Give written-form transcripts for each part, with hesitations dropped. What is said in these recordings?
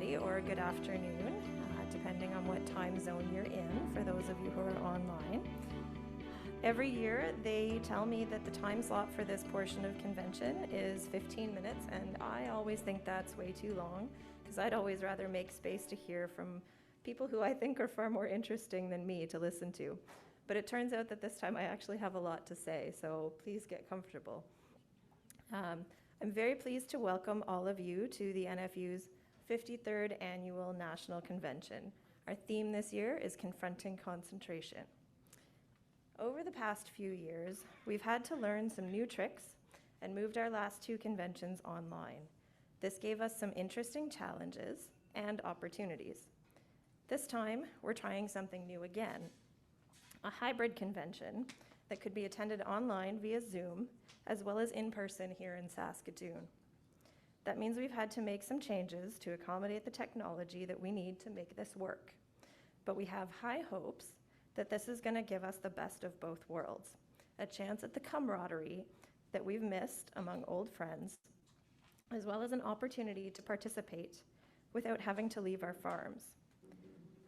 everybody, or good afternoon, depending on what time zone you're in, for those of you who are online. Every year, they tell me that the time slot for this portion of convention is 15 minutes, and I always think that's way too long, because I'd always rather make space to hear from people who I think are far more interesting than me to listen to. But it turns out that this time I actually have a lot to say, so please get comfortable. I'm very pleased to welcome all of you to the NFU's 53rd Annual National Convention. Our theme this year is Confronting Concentration. Over the past few years, we've had to learn some new tricks and moved our last two conventions online. This gave us some interesting challenges and opportunities. This time, we're trying something new again, a hybrid convention that could be attended online via Zoom, as well as in person here in Saskatoon. That means we've had to make some changes to accommodate the technology that we need to make this work. But we have high hopes that this is going to give us the best of both worlds, a chance at the camaraderie that we've missed among old friends, as well as an opportunity to participate without having to leave our farms.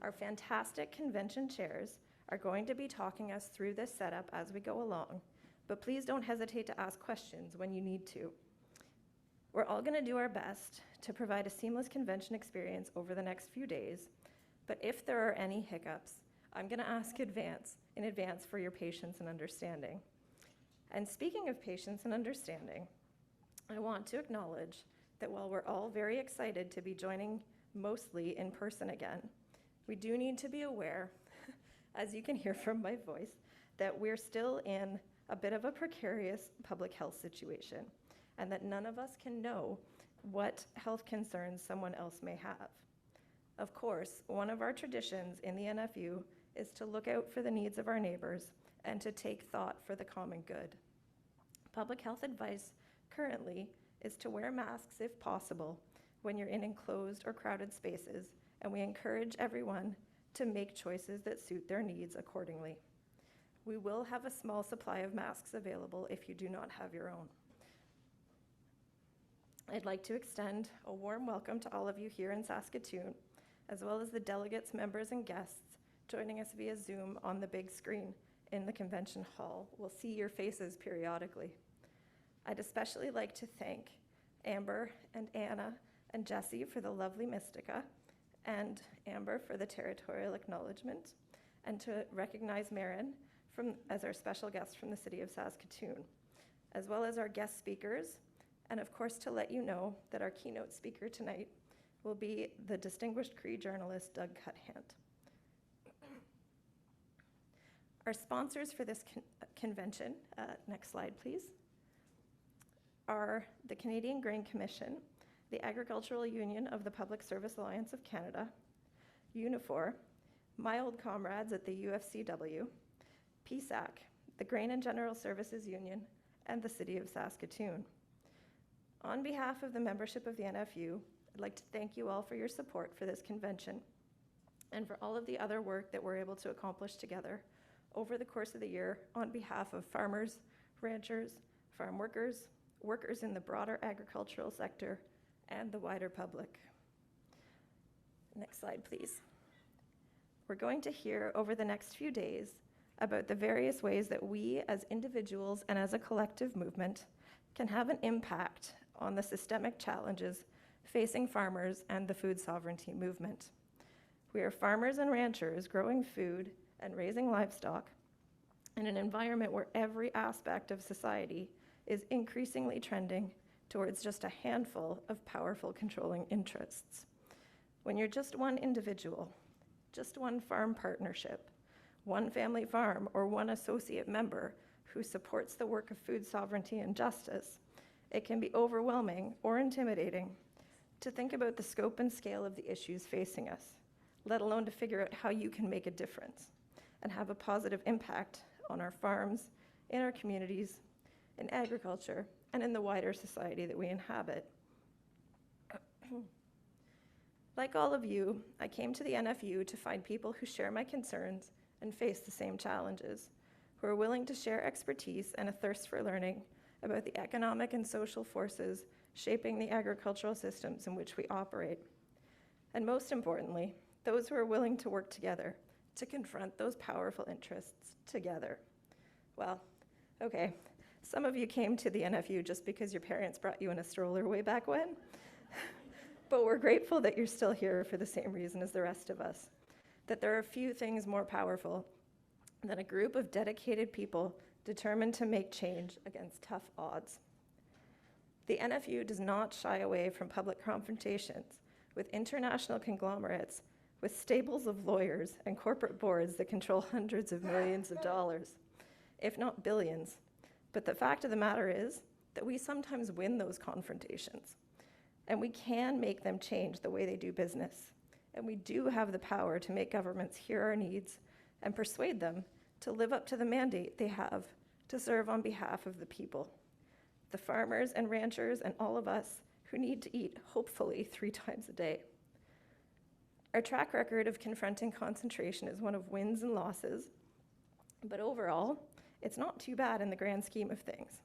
Our fantastic convention chairs are going to be talking us through this setup as we go along, but please don't hesitate to ask questions when you need to. We're all going to do our best to provide a seamless convention experience over the next few days, but if there are any hiccups, I'm going to ask in advance for your patience and understanding. And speaking of patience and understanding, I want to acknowledge that while we're all very excited to be joining mostly in person again, we do need to be aware, as you can hear from my voice, that we're still in a bit of a precarious public health situation, and that none of us can know what health concerns someone else may have. Of course, one of our traditions in the NFU is to look out for the needs of our neighbors and to take thought for the common good. Public health advice currently is to wear masks if possible when you're in enclosed or crowded spaces, and we encourage everyone to make choices that suit their needs accordingly. We will have a small supply of masks available if you do not have your own. I'd like to extend a warm welcome to all of you here in Saskatoon, as well as the delegates, members, and guests joining us via Zoom on the big screen in the convention hall. We'll see your faces periodically. I'd especially like to thank Amber and Anna and Jesse for the lovely Mystica, and Amber for the territorial acknowledgement, and to recognize Marin as our special guest from the city of Saskatoon, as well as our guest speakers, and of course to let you know that our keynote speaker tonight will be the distinguished Cree journalist Doug Cuthand. Our sponsors for this convention, next slide please, are the Canadian Grain Commission, the Agricultural Union of the Public Service Alliance of Canada, Unifor, my old comrades at the UFCW, PSAC, the Grain and General Services Union, and the City of Saskatoon. On behalf of the membership of the NFU, I'd like to thank you all for your support for this convention and for all of the other work that we're able to accomplish together over the course of the year on behalf of farmers, ranchers, farm workers, workers in the broader agricultural sector, and the wider public. Next slide, please. We're going to hear over the next few days about the various ways that we as individuals and as a collective movement can have an impact on the systemic challenges facing farmers and the food sovereignty movement. We are farmers and ranchers growing food and raising livestock in an environment where every aspect of society is increasingly trending towards just a handful of powerful controlling interests. When you're just one individual, just one farm partnership, one family farm, or one associate member who supports the work of food sovereignty and justice, it can be overwhelming or intimidating to think about the scope and scale of the issues facing us, let alone to figure out how you can make a difference and have a positive impact on our farms, in our communities, in agriculture, and in the wider society that we inhabit. Like all of you, I came to the NFU to find people who share my concerns and face the same challenges, who are willing to share expertise and a thirst for learning about the economic and social forces shaping the agricultural systems in which we operate. and most importantly, those who are willing to work together to confront those powerful interests together. Well, okay, some of you came to the NFU just because your parents brought you in a stroller way back when, but we're grateful that you're still here for the same reason as the rest of us, that there are few things more powerful than a group of dedicated people determined to make change against tough odds. The NFU does not shy away from public confrontations with international conglomerates, with stables of lawyers and corporate boards that control hundreds of millions of dollars, if not billions. But the fact of the matter is that we sometimes win those confrontations, and we can make them change the way they do business. And we do have the power to make governments hear our needs and persuade them to live up to the mandate they have to serve on behalf of the people, the farmers and ranchers and all of us who need to eat, hopefully, 3 times a day. Our track record of confronting concentration is one of wins and losses, but overall, it's not too bad in the grand scheme of things.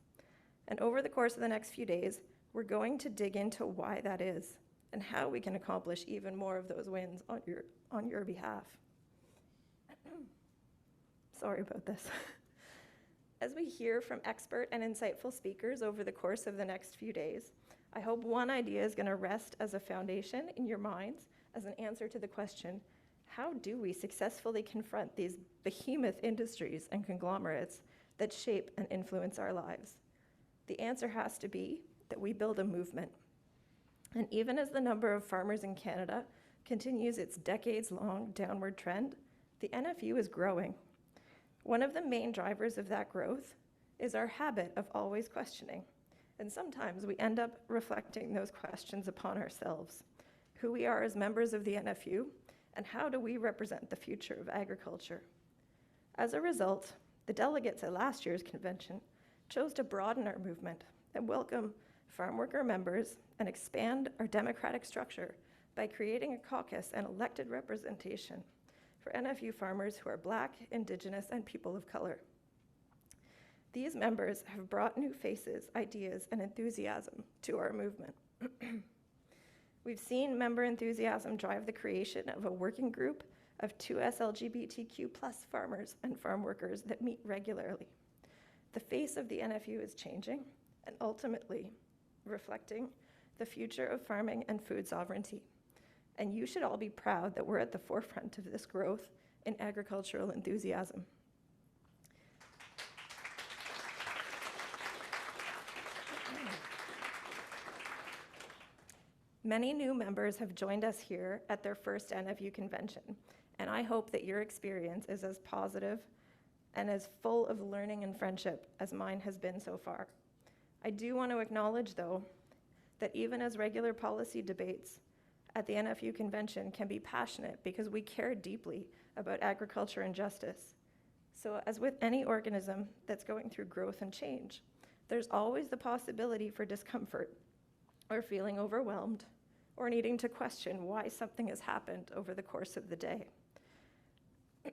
And over the course of the next few days, we're going to dig into why that is and how we can accomplish even more of those wins on your behalf. Sorry about this. As we hear from expert and insightful speakers over the course of the next few days, I hope one idea is going to rest as a foundation in your minds as an answer to the question, how do we successfully confront these behemoth industries and conglomerates that shape and influence our lives? The answer has to be that we build a movement. And even as the number of farmers in Canada continues its decades-long downward trend, the NFU is growing. One of the main drivers of that growth is our habit of always questioning. And sometimes we end up reflecting those questions upon ourselves, who we are as members of the NFU, and how do we represent the future of agriculture. As a result, the delegates at last year's convention chose to broaden our movement and welcome farm worker members and expand our democratic structure by creating a caucus and elected representation for NFU farmers who are Black, Indigenous, and people of color. These members have brought new faces, ideas, and enthusiasm to our movement. We've seen member enthusiasm drive the creation of a working group of 2S LGBTQ+ farmers and farm workers that meet regularly. The face of the NFU is changing and ultimately reflecting the future of farming and food sovereignty. And you should all be proud that we're at the forefront of this growth in agricultural enthusiasm. Many new members have joined us here at their first NFU convention, and I hope that your experience is as positive and as full of learning and friendship as mine has been so far. I do want to acknowledge, though, that even as regular policy debates at the NFU convention can be passionate because we care deeply about agriculture and justice. So as with any organism that's going through growth and change, there's always the possibility for discomfort or feeling overwhelmed or needing to question why something has happened over the course of the day.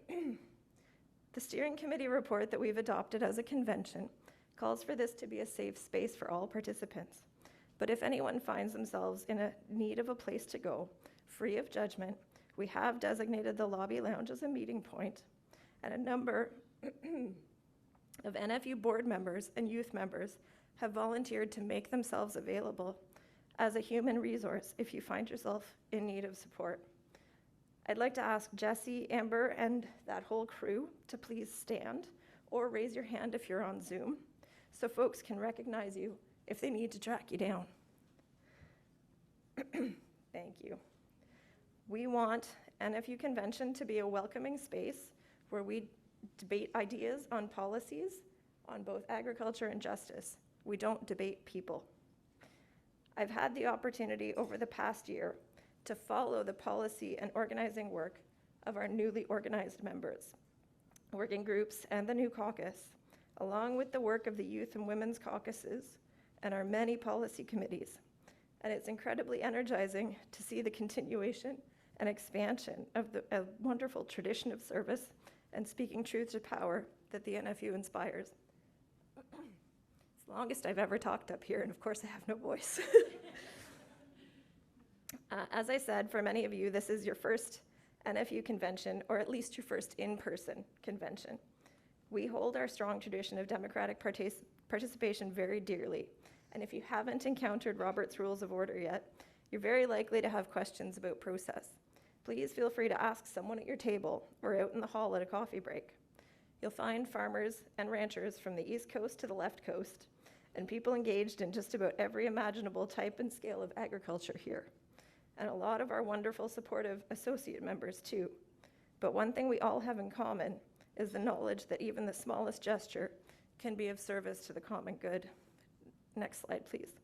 The steering committee report that we've adopted as a convention calls for this to be a safe space for all participants. But if anyone finds themselves in a need of a place to go, free of judgment, we have designated the lobby lounge as a meeting point, and a number of NFU board members and youth members have volunteered to make themselves available as a human resource if you find yourself in need of support. I'd like to ask Jesse, Amber, and that whole crew to please stand or raise your hand if you're on Zoom so folks can recognize you if they need to track you down. Thank you. We want NFU Convention to be a welcoming space where we debate ideas on policies on both agriculture and justice. We don't debate people. I've had the opportunity over the past year to follow the policy and organizing work of our newly organized members, working groups, and the new caucus, along with the work of the youth and women's caucuses and our many policy committees. And it's incredibly energizing to see the continuation and expansion of a wonderful tradition of service and speaking truth to power that the NFU inspires. It's the longest I've ever talked up here, and of course I have no voice. As I said, for many of you, this is your first NFU convention, or at least your first in-person convention. We hold our strong tradition of democratic participation very dearly, and if you haven't encountered Robert's Rules of Order yet, you're very likely to have questions about process. Please feel free to ask someone at your table or out in the hall at a coffee break. You'll find farmers and ranchers from the East Coast to the left coast, and people engaged in just about every imaginable type and scale of agriculture here. And a lot of our wonderful supportive associate members too. But one thing we all have in common is the knowledge that even the smallest gesture can be of service to the common good. Next slide, please.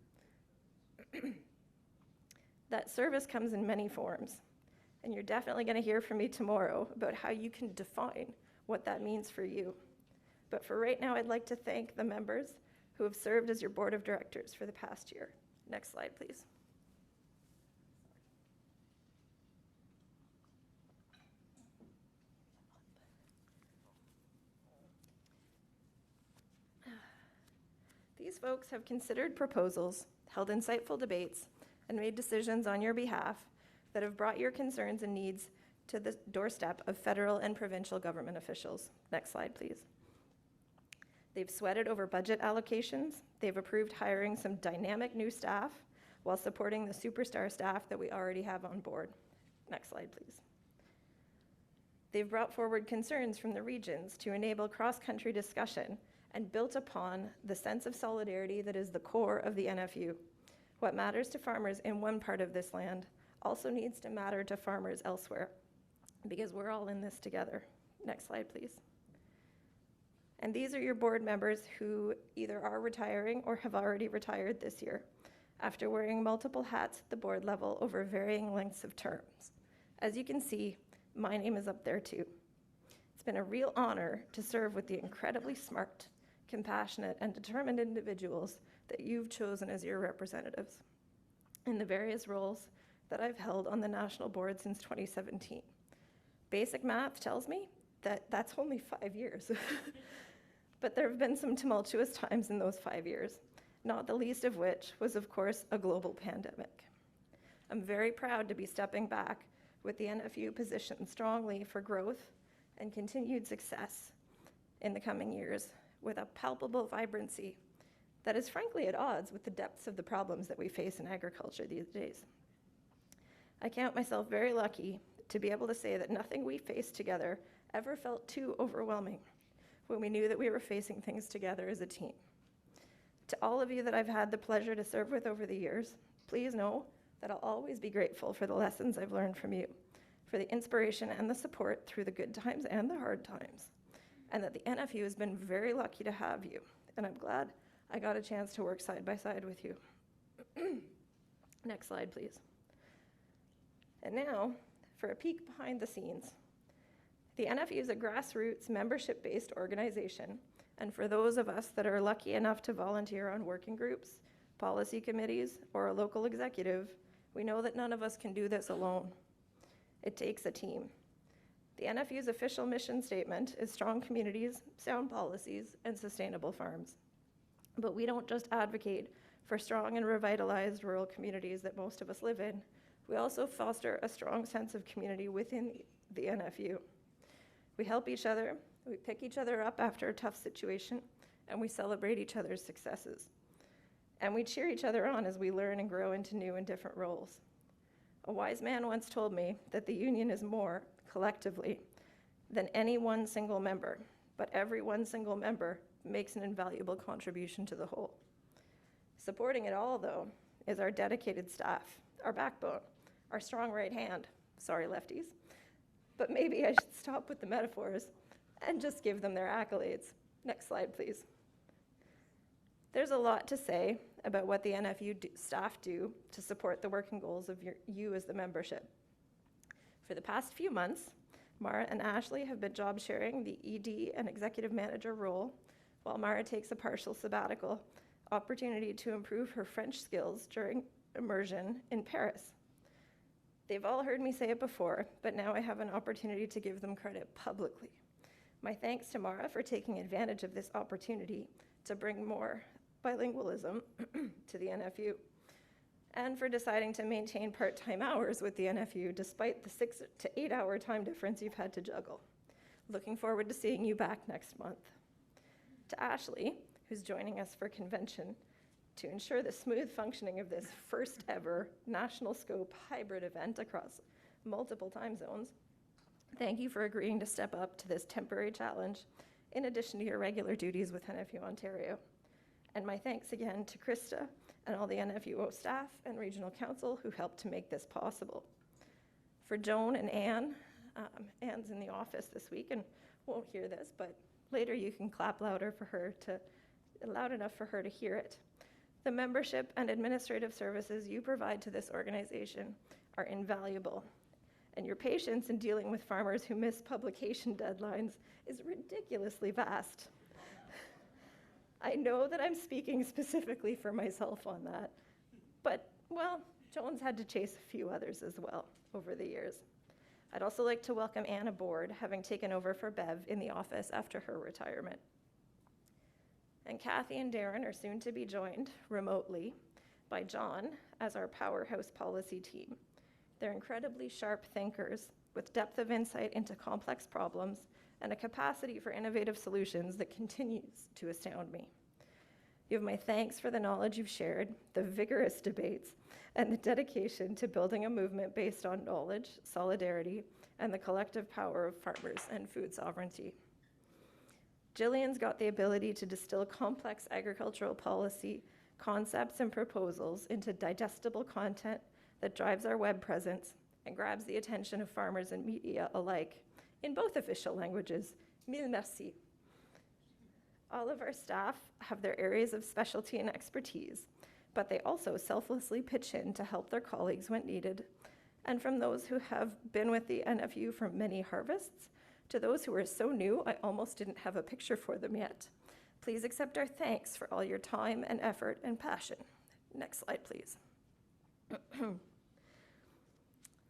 That service comes in many forms, and you're definitely going to hear from me tomorrow about how you can define what that means for you. But for right now, I'd like to thank the members who have served as your board of directors for the past year. Next slide, please. These folks have considered proposals, held insightful debates, and made decisions on your behalf that have brought your concerns and needs to the doorstep of federal and provincial government officials. Next slide, please. They've sweated over budget allocations. They've approved hiring some dynamic new staff while supporting the superstar staff that we already have on board. Next slide, please. They've brought forward concerns from the regions to enable cross-country discussion and built upon the sense of solidarity that is the core of the NFU. What matters to farmers in one part of this land also needs to matter to farmers elsewhere, because we're all in this together. Next slide, please. And these are your board members who either are retiring or have already retired this year, after wearing multiple hats at the board level over varying lengths of terms. As you can see, my name is up there too. It's been a real honor to serve with the incredibly smart, compassionate, and determined individuals that you've chosen as your representatives in the various roles that I've held on the national board since 2017. Basic math tells me that that's only 5 years. But there have been some tumultuous times in those 5 years, not the least of which was, of course, a global pandemic. I'm very proud to be stepping back with the NFU positioned strongly for growth and continued success in the coming years, with a palpable vibrancy that is frankly at odds with the depths of the problems that we face in agriculture these days. I count myself very lucky to be able to say that nothing we faced together ever felt too overwhelming when we knew that we were facing things together as a team. To all of you that I've had the pleasure to serve with over the years, please know that I'll always be grateful for the lessons I've learned from you, for the inspiration and the support through the good times and the hard times, and that the NFU has been very lucky to have you, and I'm glad I got a chance to work side by side with you. Next slide, please. And now, for a peek behind the scenes. The NFU is a grassroots, membership-based organization, and for those of us that are lucky enough to volunteer on working groups, policy committees, or a local executive, we know that none of us can do this alone. It takes a team. The NFU's official mission statement is strong communities, sound policies, and sustainable farms. But we don't just advocate for strong and revitalized rural communities that most of us live in. We also foster a strong sense of community within the NFU. We help each other, we pick each other up after a tough situation, and we celebrate each other's successes. And we cheer each other on as we learn and grow into new and different roles. A wise man once told me that the union is more, collectively, than any one single member, but every one single member makes an invaluable contribution to the whole. Supporting it all, though, is our dedicated staff, our backbone, our strong right hand. Sorry, lefties. But maybe I should stop with the metaphors and just give them their accolades. Next slide, please. There's a lot to say about what the NFU staff do to support the working goals of you as the membership. For the past few months, Mara and Ashley have been job sharing the ED and executive manager role, while Mara takes a partial sabbatical opportunity to improve her French skills during immersion in Paris. They've all heard me say it before, but now I have an opportunity to give them credit publicly. My thanks to Mara for taking advantage of this opportunity to bring more bilingualism to the NFU. and for deciding to maintain part-time hours with the NFU despite the 6 to 8 hour time difference you've had to juggle. Looking forward to seeing you back next month. To Ashley, who's joining us for convention, to ensure the smooth functioning of this first ever national scope hybrid event across multiple time zones, thank you for agreeing to step up to this temporary challenge in addition to your regular duties with NFU Ontario. And my thanks again to Krista and all the NFUO staff and regional council who helped to make this possible. For Joan and Anne, Anne's in the office this week and won't hear this, but later you can clap loud enough for her to hear it. The membership and administrative services you provide to this organization are invaluable, and your patience in dealing with farmers who miss publication deadlines is ridiculously vast. I know that I'm speaking specifically for myself on that, but, well, Joan's had to chase a few others as well over the years. I'd also like to welcome Anne aboard, having taken over for Bev in the office after her retirement. And Kathy and Darren are soon to be joined remotely by John as our powerhouse policy team. They're incredibly sharp thinkers with depth of insight into complex problems and a capacity for innovative solutions that continues to astound me. You have my thanks for the knowledge you've shared, the vigorous debates, and the dedication to building a movement based on knowledge, solidarity, and the collective power of farmers and food sovereignty. Jillian's got the ability to distill complex agricultural policy concepts and proposals into digestible content that drives our web presence and grabs the attention of farmers and media alike in both official languages. Mille merci. All of our staff have their areas of specialty and expertise, but they also selflessly pitch in to help their colleagues when needed. And from those who have been with the NFU for many harvests, to those who are so new, I almost didn't have a picture for them yet. Please accept our thanks for all your time and effort and passion. Next slide, please.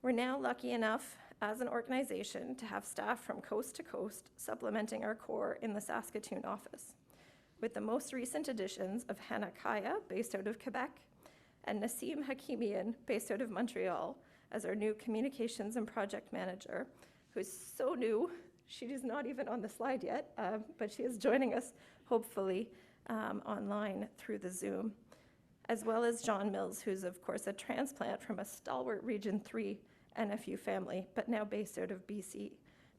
We're now lucky enough as an organization to have staff from coast to coast supplementing our core in the Saskatoon office, with the most recent additions of Hannah Kaya, based out of Quebec, and Nassim Hakimian, based out of Montreal, as our new communications and project manager, who's so new. She is not even on the slide yet, but she is joining us, hopefully, online through the Zoom, as well as John Mills, who's, of course, a transplant from a stalwart Region 3 NFU family, but now based out of BC,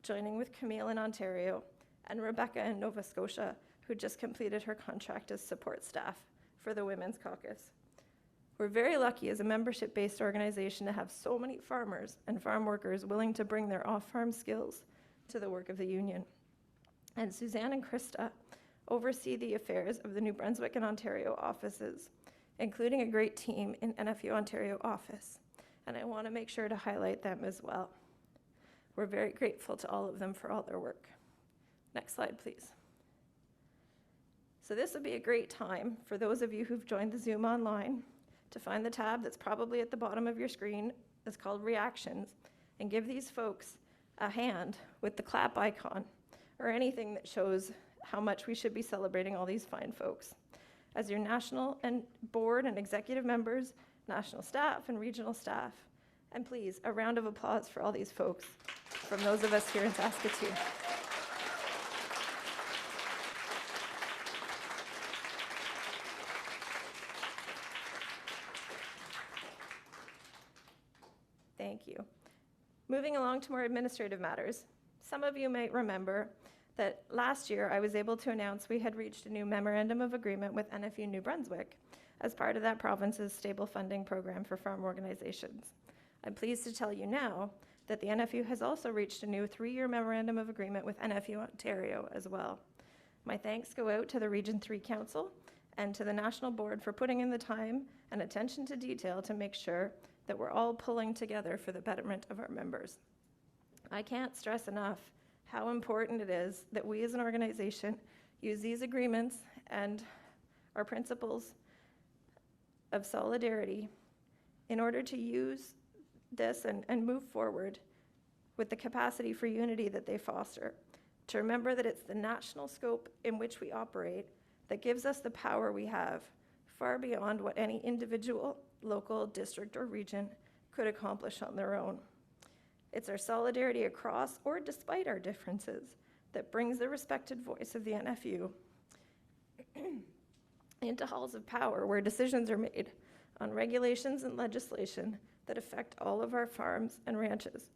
joining with Camille in Ontario, and Rebecca in Nova Scotia, who just completed her contract as support staff for the Women's Caucus. We're very lucky as a membership-based organization to have so many farmers and farm workers willing to bring their off-farm skills to the work of the union. And Suzanne and Krista oversee the affairs of the New Brunswick and Ontario offices, including a great team in NFU Ontario office. And I want to make sure to highlight them as well. We're very grateful to all of them for all their work. Next slide, please. So this would be a great time for those of you who've joined the Zoom online to find the tab that's probably at the bottom of your screen that's called Reactions, and give these folks a hand with the clap icon or anything that shows how much we should be celebrating all these fine folks. As your national and board and executive members, national staff and regional staff, and please, a round of applause for all these folks from those of us here in Saskatoon. Thank you. Moving along to more administrative matters. Some of you might remember that last year I was able to announce we had reached a new memorandum of agreement with NFU New Brunswick as part of that province's stable funding program for farm organizations. I'm pleased to tell you now that the NFU has also reached a new 3-year memorandum of agreement with NFU Ontario as well. My thanks go out to the Region 3 Council and to the National Board for putting in the time and attention to detail to make sure that we're all pulling together for the betterment of our members. I can't stress enough how important it is that we as an organization use these agreements and our principles of solidarity in order to use this and move forward with the capacity for unity that they foster. To remember that it's the national scope in which we operate that gives us the power we have, far beyond what any individual local, district, or region could accomplish on their own. It's our solidarity across or despite our differences that brings the respected voice of the NFU into halls of power where decisions are made on regulations and legislation that affect all of our farms and ranches,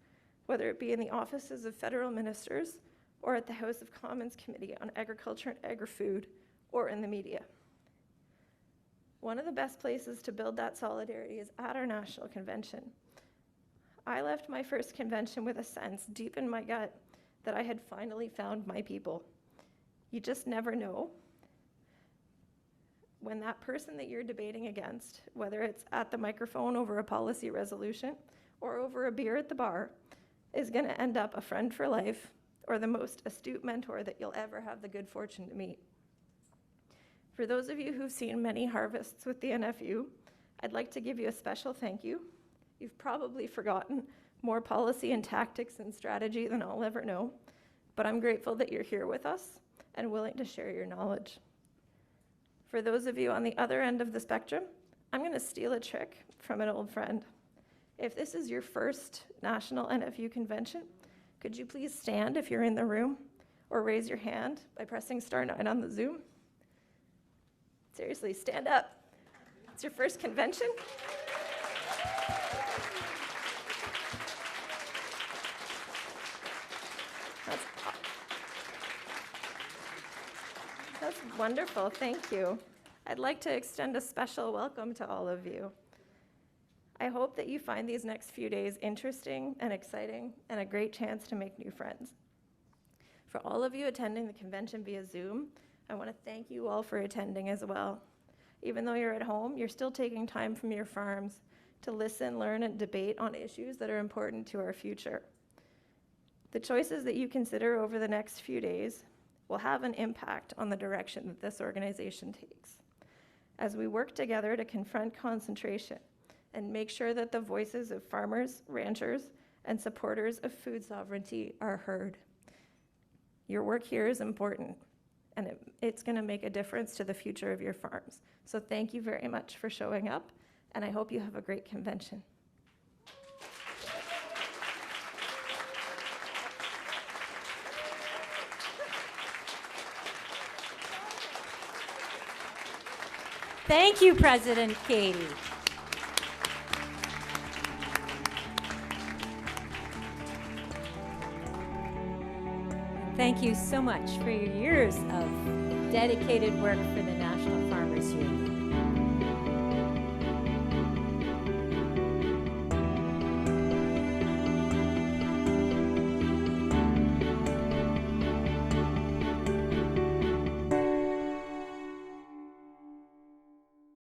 whether it be in the offices of federal ministers or at the House of Commons Committee on Agriculture and Agri-Food or in the media. One of the best places to build that solidarity is at our national convention. I left my first convention with a sense deep in my gut that I had finally found my people. You just never know when that person that you're debating against, whether it's at the microphone over a policy resolution or over a beer at the bar, is going to end up a friend for life or the most astute mentor that you'll ever have the good fortune to meet. For those of you who've seen many harvests with the NFU, I'd like to give you a special thank you. You've probably forgotten more policy and tactics and strategy than I'll ever know, but I'm grateful that you're here with us and willing to share your knowledge. For those of you on the other end of the spectrum, I'm going to steal a trick from an old friend. If this is your first national NFU convention, could you please stand if you're in the room, or raise your hand by pressing *9 on the Zoom? Seriously, stand up. It's your first convention. That's wonderful, thank you. I'd like to extend a special welcome to all of you. I hope that you find these next few days interesting and exciting and a great chance to make new friends. For all of you attending the convention via Zoom, I want to thank you all for attending as well. Even though you're at home, you're still taking time from your farms to listen, learn, and debate on issues that are important to our future. The choices that you consider over the next few days will have an impact on the direction that this organization takes. As we work together to confront concentration and make sure that the voices of farmers, ranchers, and supporters of food sovereignty are heard. Your work here is important, and it's going to make a difference to the future of your farms. So thank you very much for showing up, and I hope you have a great convention. Thank you, President Katie. Thank you so much for your years of dedicated work for the National Farmers Union.